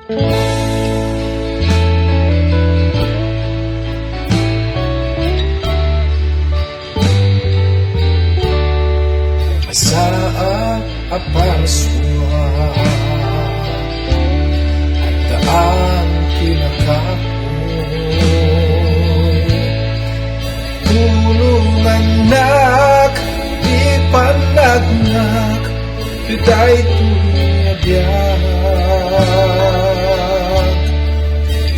Saa apaswa at daan kinakapoy, tulungan nak ipanagnak pitay tuyabiyag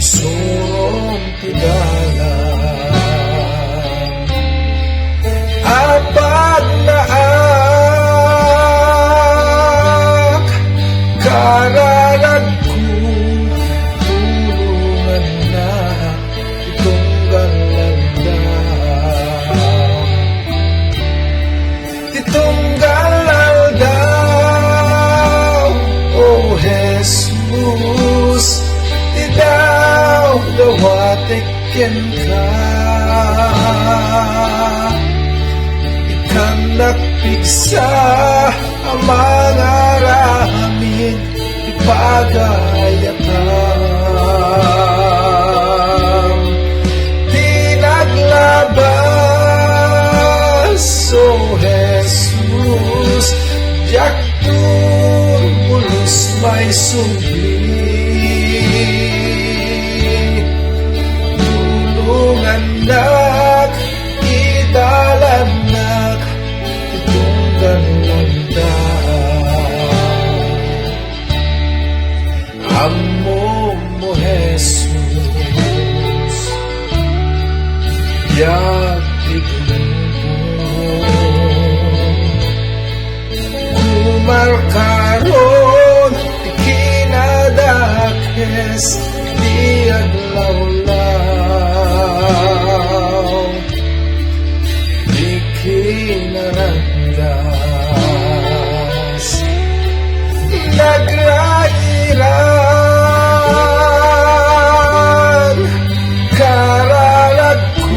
isurong tidalan apag naak kararag ko tulungan na itong galaldaw itong galaldaw oh Jesus di daw dawatekin ka nakpigsa ang mga ramin ipagayakam di naglabas oh Jesus diyak turbulos may subli tulungan nak idalan nak Amo mo Jesus Yagig mo Kumarkaron Ikinadakes Di aglawlaw Di kinaranggas Nagrairan Karalag ko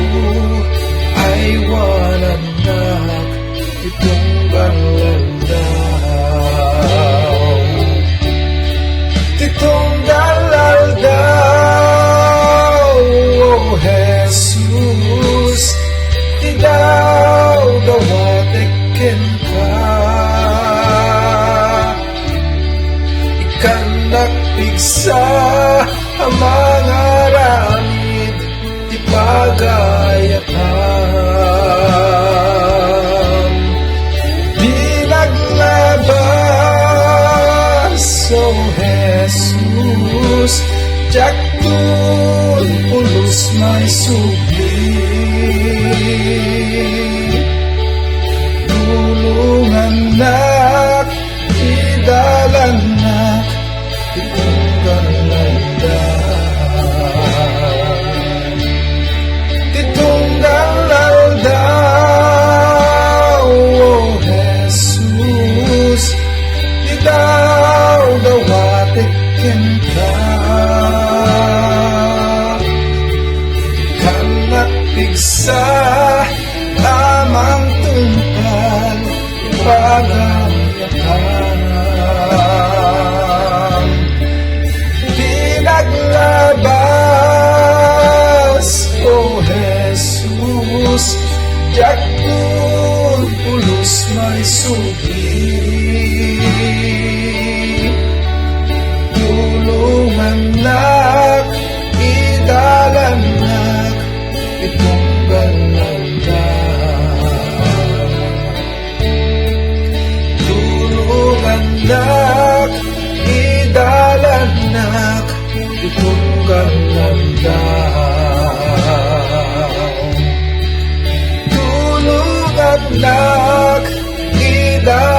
ay wananak itong galaldaw itong galaldaw oh Jesus di daw dawatekin ka nakpigsa ang mga ramid ipagayakam di naglabas oh Jesus diyak turbulos may subli tulungan nak idalan nak itong galaldaw oh Jesus di daw dawatekin ka kanak pigsa tamang tungkal ipagayakam naglabas oh Jesus diyak turbulos may subli tulungan nak idalan nak itong galaldaw tulungan nak idalan nak itong galaldaw tulungan nak idalan